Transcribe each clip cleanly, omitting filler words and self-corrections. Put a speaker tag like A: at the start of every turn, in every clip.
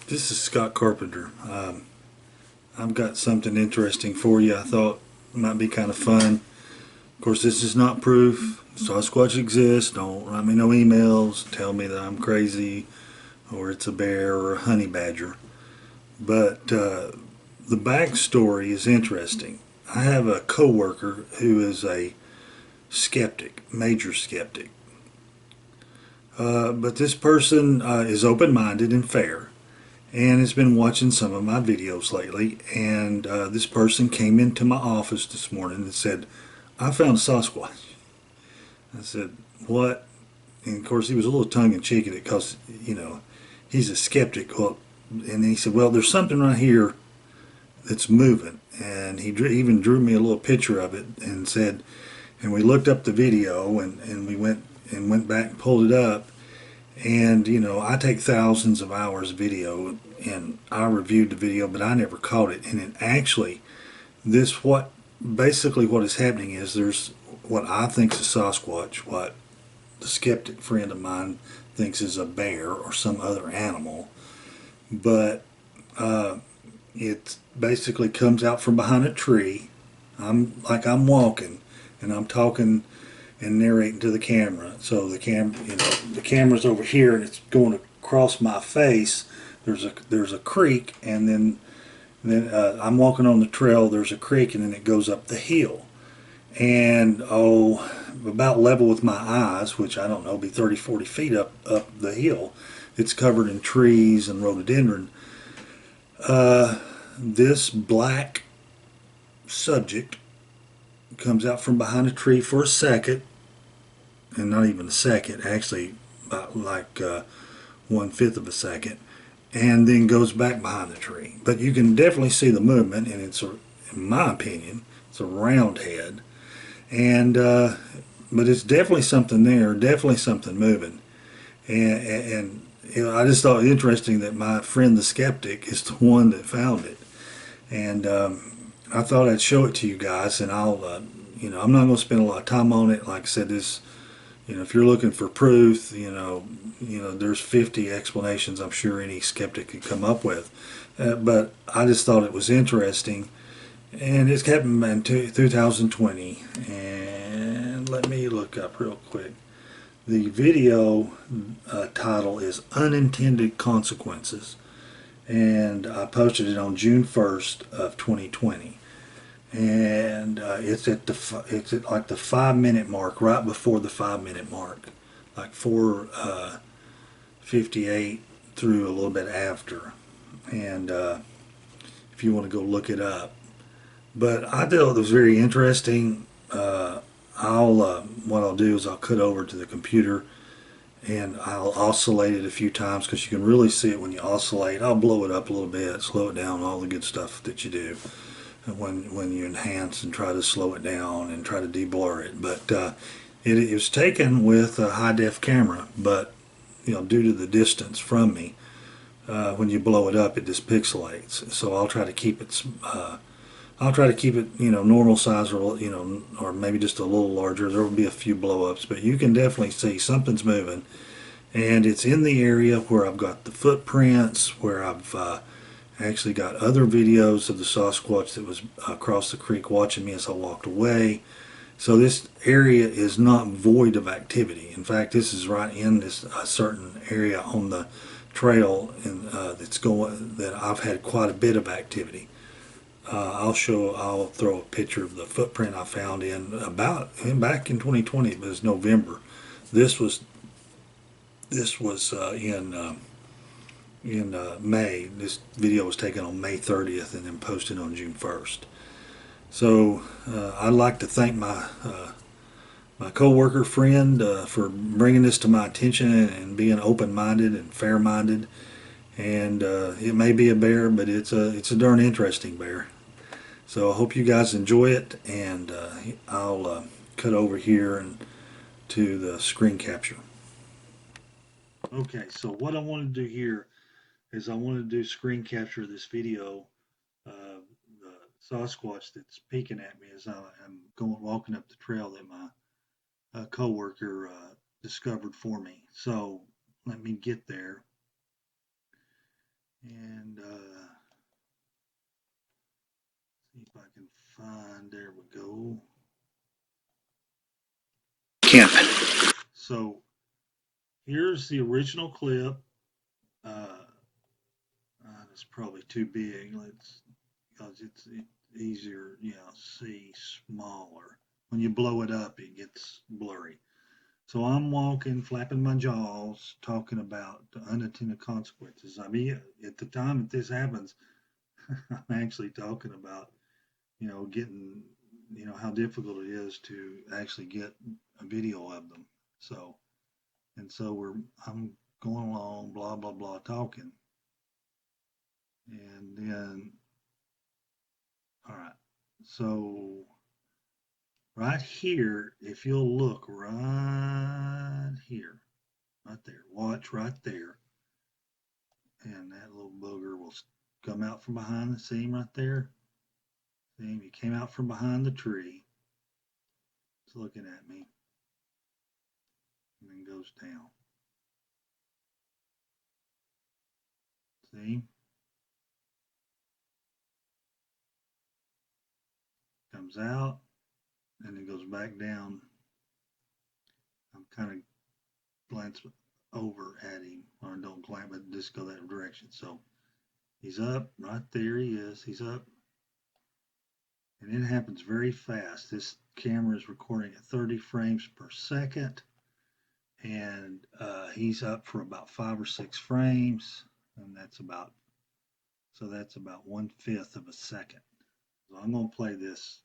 A: This is Scott Carpenter. I've got something interesting for you. I thought might be kind of fun. Of course, this is not proof. Sasquatch exists. Don't write me no emails. Tell me that I'm crazy or it's a bear or a honey badger. But the backstory is interesting. I have a coworker who is a skeptic, major skeptic. But this person is open-minded and fair, and has been watching some of my videos lately. And this person came into my office this morning and said, "I found a Sasquatch." I said, "What?" And of course, he was a little tongue-in-cheek at it because, he's a skeptic. Well, and he said, "Well, there's something right here that's moving." And he even drew me a little picture of it and said, and we looked up the video and we went back and pulled it up. And I take thousands of hours of video, and I reviewed the video, but I never caught it. And it actually, this what basically what is happening is there's what I think is a Sasquatch, what the skeptic friend of mine thinks is a bear or some other animal, but it basically comes out from behind a tree. I'm walking, and I'm talking and narrating to the camera. So the camera's over here and it's going across my face. There's a creek, and then I'm walking on the trail. There's a creek, and then it goes up the hill, and about level with my eyes, which I don't know, be 30-40 feet up the hill. It's covered in trees and rhododendron. This black subject comes out from behind a tree for a second, and not even a second, actually about like 1/5 of a second, and then goes back behind the tree. But you can definitely see the movement, and in my opinion, it's a round head, and but it's definitely something there, definitely something moving, and I just thought it interesting that my friend the skeptic is the one that found it, and I thought I'd show it to you guys, and I'm not going to spend a lot of time on it. Like I said, this. If you're looking for proof, there's 50 explanations I'm sure any skeptic could come up with. But I just thought it was interesting, and it's happened in 2020. And let me look up real quick. The video title is "Unintended Consequences," and I posted it on June 1st of 2020. And it's at like the 5 minute mark, right before the 5 minute mark, like 4:58 through a little bit after. And if you want to go look it up, but I thought it was very interesting. What I'll do is I'll cut over to the computer and I'll oscillate it a few times because you can really see it when you oscillate. I'll blow it up a little bit, slow it down, all the good stuff that you do when you enhance and try to slow it down and try to deblur it. But it was taken with a high def camera, but due to the distance from me, when you blow it up, it just pixelates. So I'll try to keep it. Normal size, or maybe just a little larger. There will be a few blow-ups, but you can definitely see something's moving, and it's in the area where I've got the footprints, where I've actually got other videos of the Sasquatch that was across the creek watching me as I walked away. So this area is not void of activity. In fact, this is right in this certain area on the trail, and that I've had quite a bit of activity. I'll throw a picture of the footprint I found back in 2020. It was November. This was in May. This video was taken on May 30th and then posted on June 1st. So I'd like to thank my coworker friend for bringing this to my attention and being open-minded and fair-minded. And it may be a bear, but it's a darn interesting bear. So I hope you guys enjoy it, and I'll cut over here and to the screen capture. Okay, so what I want to do here is I want to do screen capture of this video of the Sasquatch that's peeking at me as I'm walking up the trail that my coworker discovered for me. So let me get there. And see if I can find, there we go. Camping. So here's the original clip. Uh, it's probably too big. Because it's easier, see smaller. When you blow it up, it gets blurry. So I'm walking, flapping my jaws, talking about the unintended consequences. I mean, at the time that this happens, I'm actually talking about, getting, how difficult it is to actually get a video of them. So, I'm going along, blah, blah, blah, talking. And then, all right. So right here, if you'll look right here, right there, watch right there, and that little booger will come out from behind the seam right there. See, he came out from behind the tree. It's looking at me, and then goes down. See? Comes out, and then goes back down. I'm kind of glance over at him, or don't glance, but just go that direction. So he's up, right there he is. He's up. And it happens very fast. This camera is recording at 30 frames per second, and he's up for about 5 or 6 frames, and that's about 1/5 of a second. So I'm gonna play this.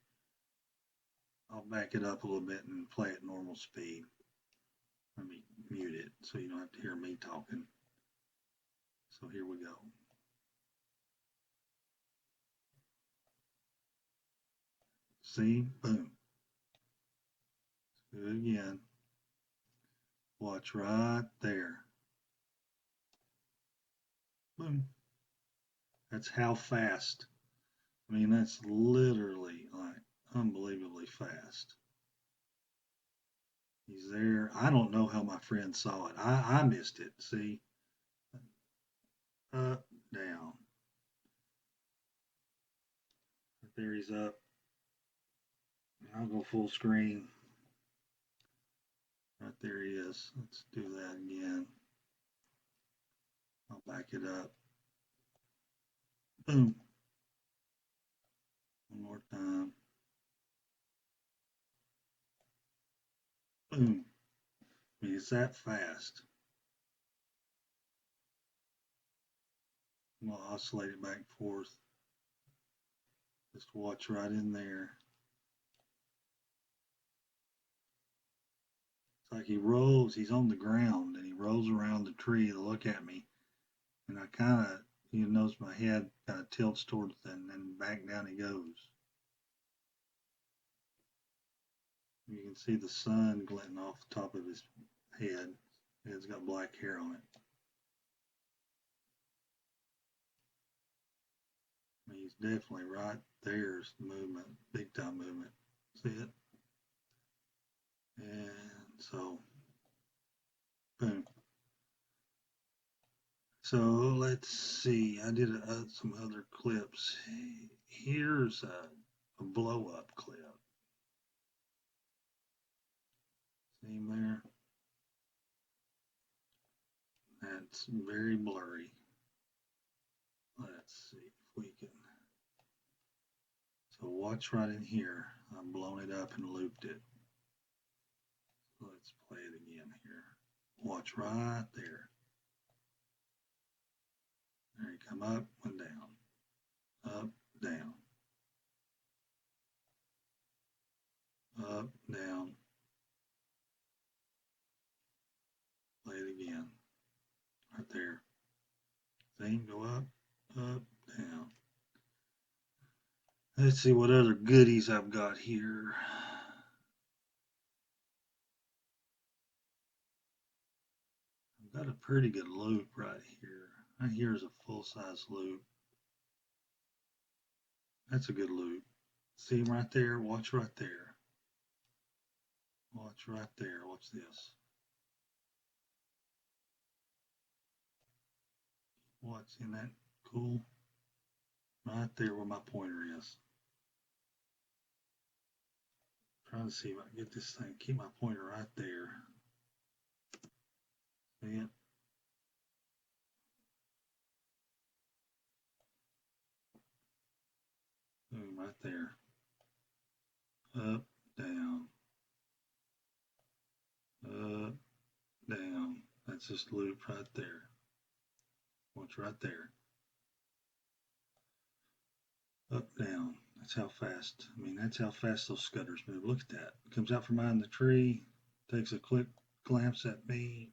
A: I'll back it up a little bit and play at normal speed. Let me mute it so you don't have to hear me talking. So here we go. See, boom. Do it again. Watch right there. Boom. That's how fast. I mean, that's literally like unbelievably fast. He's there. I don't know how my friend saw it. I missed it. See? Up, down. Right there he's up. I'll go full screen. Right there he is. Let's do that again. I'll back it up. Boom. One more time. Boom. I mean, it's that fast. I'm going to oscillate it back and forth. Just watch right in there. It's like he rolls, he's on the ground, and he rolls around the tree to look at me. And I kind of, you notice my head kind of tilts towards it, and then back down he goes. You can see the sun glinting off the top of his head. He's got black hair on it. I mean, he's definitely right there's the movement, big time movement. See it? And so, boom. So let's see. I did some other clips. Here's a blow up clip. See him there? That's very blurry. Let's see if we can. So watch right in here. I've blown it up and looped it. Let's play it again here. Watch right there. There you come up and down. Up, down. Up, down. Play it again. Right there. See, go up, down. Let's see what other goodies I've got here. I've got a pretty good loop right here. Right here is a full-size loop. That's a good loop. See him right there? Watch right there. Watch right there. Watch this. Watch in that. cool? Right there where my pointer is. Trying to see if I can get this thing, keep my pointer right there. See it? Boom, right there. Up, down, up, down. That's this loop right there. What's right there? Up, down. That's how fast. I mean, that's how fast those scutters move. Look at that. Comes out from behind the tree, takes a quick glance at me.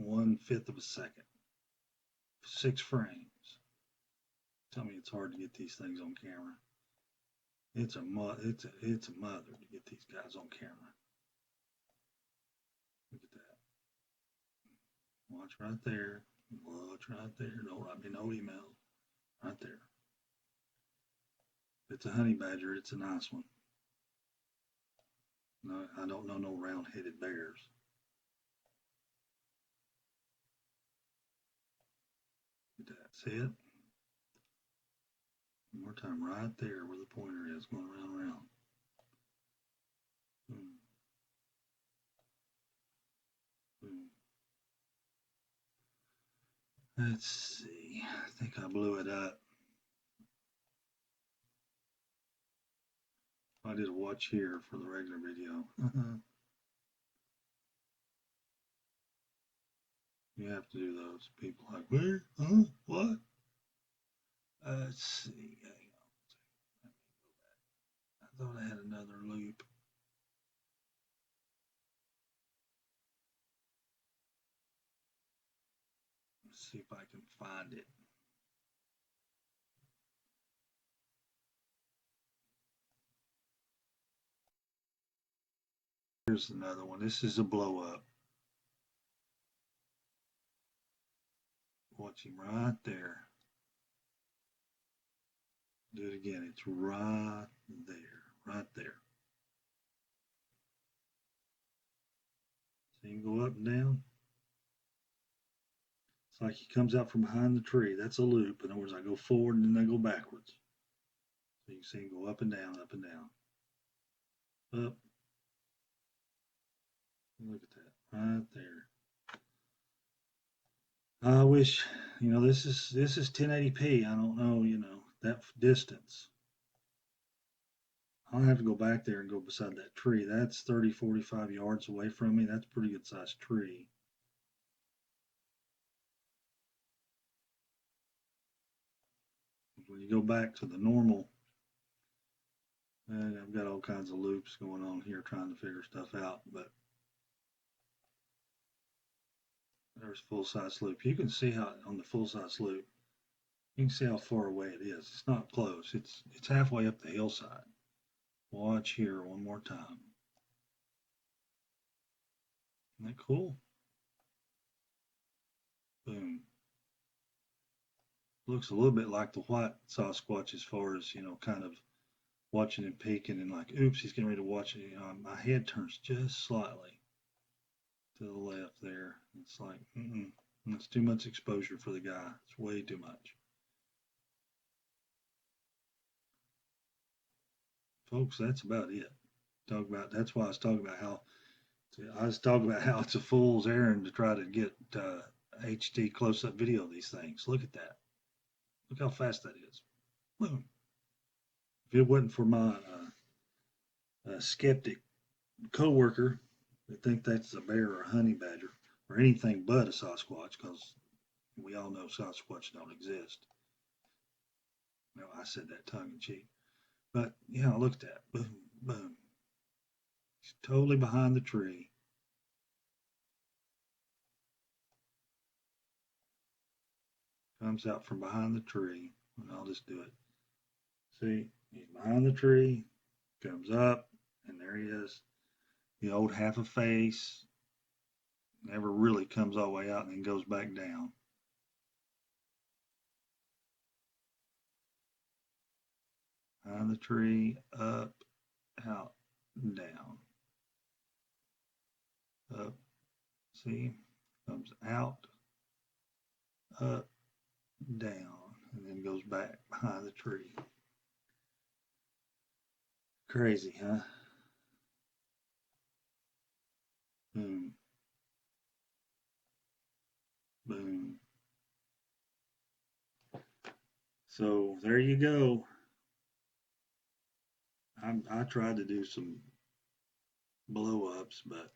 A: 1/5 of a second. 6 frames. Tell me it's hard to get these things on camera. It's a mother to get these guys on camera. Look at that. Watch right there. Watch right there. Don't write me no email. Right there. If it's a honey badger, it's a nice one. No, I don't know no round-headed bears. Look at that. See it? One more time. Right there where the pointer is, going around and around. Boom. Boom. Let's see. I think I blew it up. I did a watch here for the regular video. You have to do those. People like, where? Huh? What? Let's see. Hang on. I thought I had another loop. Let's see if I can find it. Here's another one. This is a blow up. Watch him right there. Do it again. It's right there. Right there. See him go up and down? It's like he comes out from behind the tree. That's a loop. In other words, I go forward and then I go backwards. So you can see him go up and down, up and down. Up. Look at that. Right there. I wish, this is 1080p. I don't know, that distance. I'll have to go back there and go beside that tree. That's 30, 45 yards away from me. That's a pretty good sized tree. When you go back to the normal, and I've got all kinds of loops going on here trying to figure stuff out, but there's full size loop. You can see how on the full size loop, you can see how far away it is. It's not close. It's halfway up the hillside. Watch here one more time. Isn't that cool? Boom. Looks a little bit like the white Sasquatch as far as, kind of watching him peeking and like, oops, he's getting ready to watch it. My head turns just slightly to the left there. It's like, that's too much exposure for the guy. It's way too much. Folks, that's about it. That's why I was talking about how it's a fool's errand to try to get HD close-up video of these things. Look at that. Look how fast that is. Boom. If it wasn't for my skeptic coworker that think that's a bear or a honey badger or anything but a Sasquatch, because we all know Sasquatch don't exist. No, I said that tongue in cheek. But yeah, look at that. Boom, boom. He's totally behind the tree. Comes out from behind the tree. And I'll just do it. See, he's behind the tree, comes up, and there he is. The old half a face. Never really comes all the way out and then goes back down. Behind the tree, up, out, down. Up, see, comes out, up, down. then goes back behind the tree. Crazy, huh? Boom, boom. So there you go. I tried to do some blow ups, but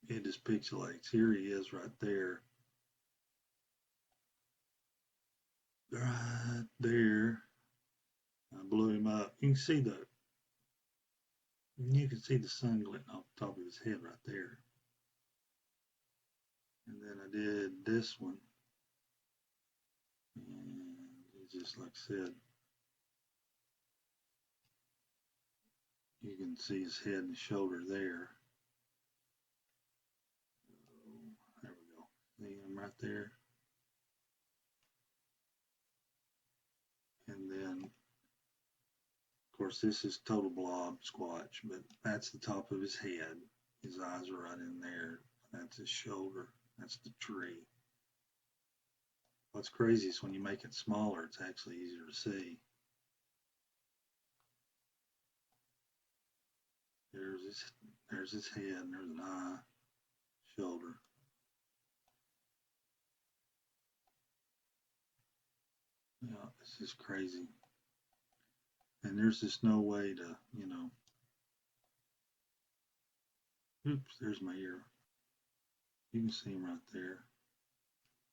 A: it just pixelates. Here he is right there. Right there. I blew him up. You can see the sun glinting off the top of his head right there. And then I did this one. And it's just like I said, you can see his head and shoulder there. Oh, there we go. See him right there. And then, of course, this is total blob squatch, but that's the top of his head. His eyes are right in there. That's his shoulder. That's the tree. What's crazy is when you make it smaller, it's actually easier to see. There's his head, and there's an eye, shoulder. Yeah, this is crazy. And there's just no way to, oops, there's my ear. You can see him right there.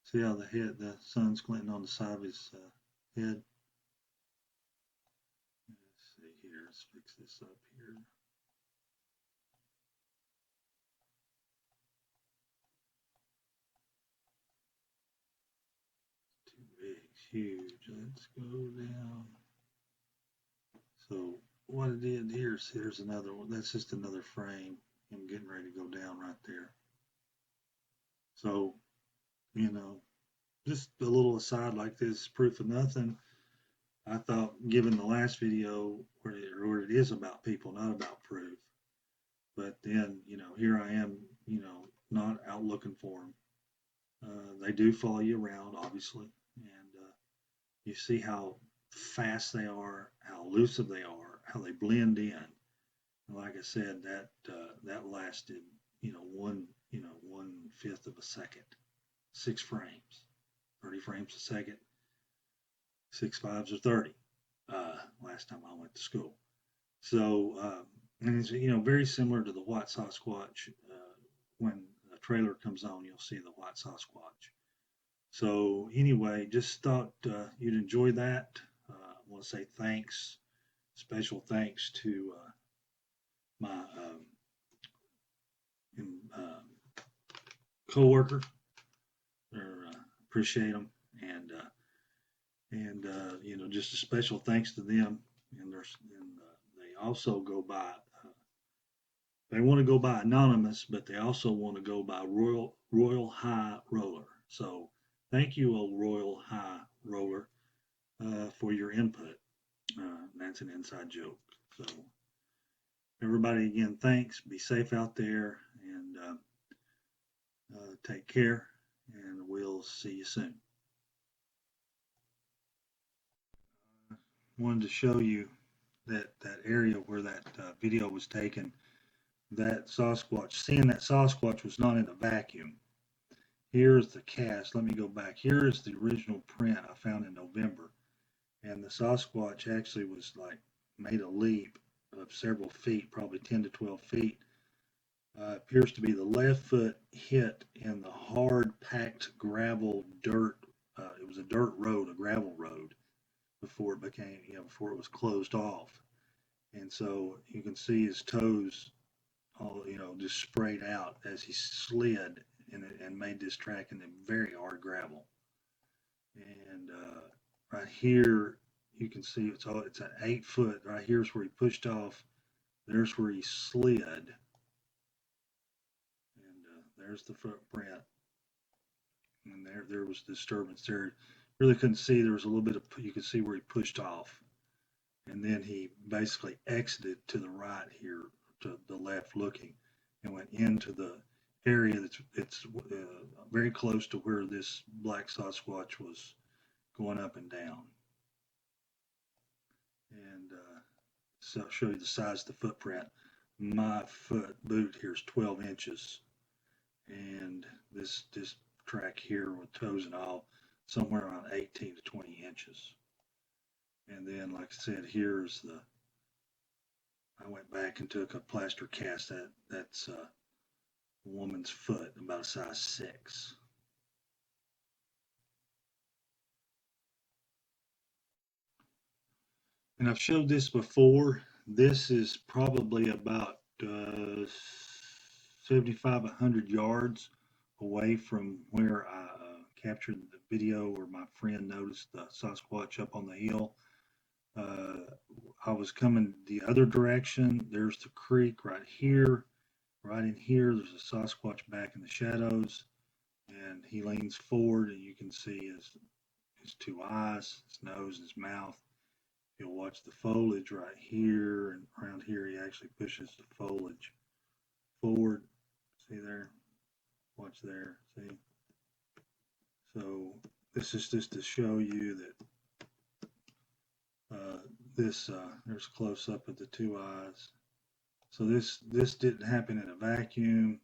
A: See how the sun's glinting on the side of his head? Let's see here, let's fix this up here. Too big, huge. Let's go down. So what I did here, see there's another one. That's just another frame. I'm getting ready to go down right there. So, you know, just a little aside like this, proof of nothing. I thought, given the last video where it is about people, not about proof, but then, here I am, not out looking for them. They do follow you around, obviously, and you see how fast they are, how elusive they are, how they blend in. And like I said, that lasted, 1/5 of a second, 6 frames, 30 frames a second, 6 5s are 30. Last time I went to school. So, and it's, very similar to the white Sasquatch. When a trailer comes on, you'll see the white Sasquatch. So, anyway, just thought you'd enjoy that. I want to say thanks, special thanks to my coworker. Appreciate them, and just a special thanks to them. And they also go by. They want to go by anonymous, but they also want to go by Royal High Roller. So thank you, old Royal High Roller, for your input. That's an inside joke. So everybody, again, thanks. Be safe out there, and take care. And we'll see you soon. Wanted to show you that area where that video was taken. That Sasquatch, seeing that Sasquatch was not in a vacuum. Here's the cast. Let me go back. Here is the original print I found in November. And the Sasquatch actually was like made a leap of several feet, probably 10 to 12 feet. Appears to be the left foot hit in the hard packed gravel dirt. It was a dirt road, a gravel road, before it became, before it was closed off. And so you can see his toes all, just sprayed out as he slid and made this track in the very hard gravel. And right here, you can see it's an 8 foot. Right here's where he pushed off. There's where he slid, and there's the footprint. And there was disturbance there. Really couldn't see. There was a little bit of, you could see where he pushed off, and then he basically exited to the right here, to the left looking, and went into the area it's very close to where this black Sasquatch was going up and down. And so I'll show you the size of the footprint. My foot boot here is 12 inches, and this track here with toes and all, somewhere around 18 to 20 inches. And then, like I said, here's the. I went back and took a plaster cast that's a woman's foot, about a size 6. And I've showed this before. This is probably about 75, 100 yards away from where I captured the video where my friend noticed the Sasquatch up on the hill. Uh, I was coming the other direction. There's the creek right here. Right in here, there's a Sasquatch back in the shadows. And he leans forward, and you can see his two eyes, his nose, and his mouth. You'll watch the foliage right here, and around here he actually pushes the foliage forward. See there? Watch there. See? So this is just to show you that this there's a close up of the two eyes. So this didn't happen in a vacuum.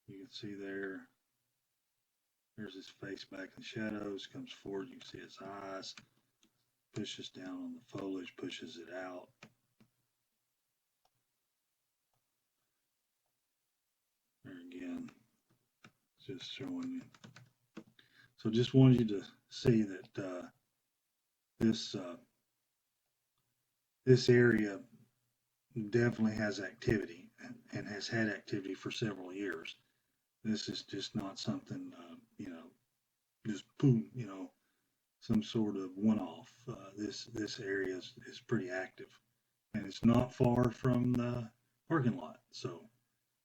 A: You can see there. There's his face back in the shadows. Comes forward. You can see his eyes. Pushes down on the foliage. Pushes it out. There again. Just showing you. So just wanted you to see that this this area definitely has activity and has had activity for several years. This is just not something just boom, some sort of one-off. This area is pretty active, and it's not far from the parking lot. So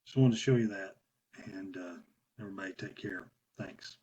A: just wanted to show you that, and everybody take care. Thanks.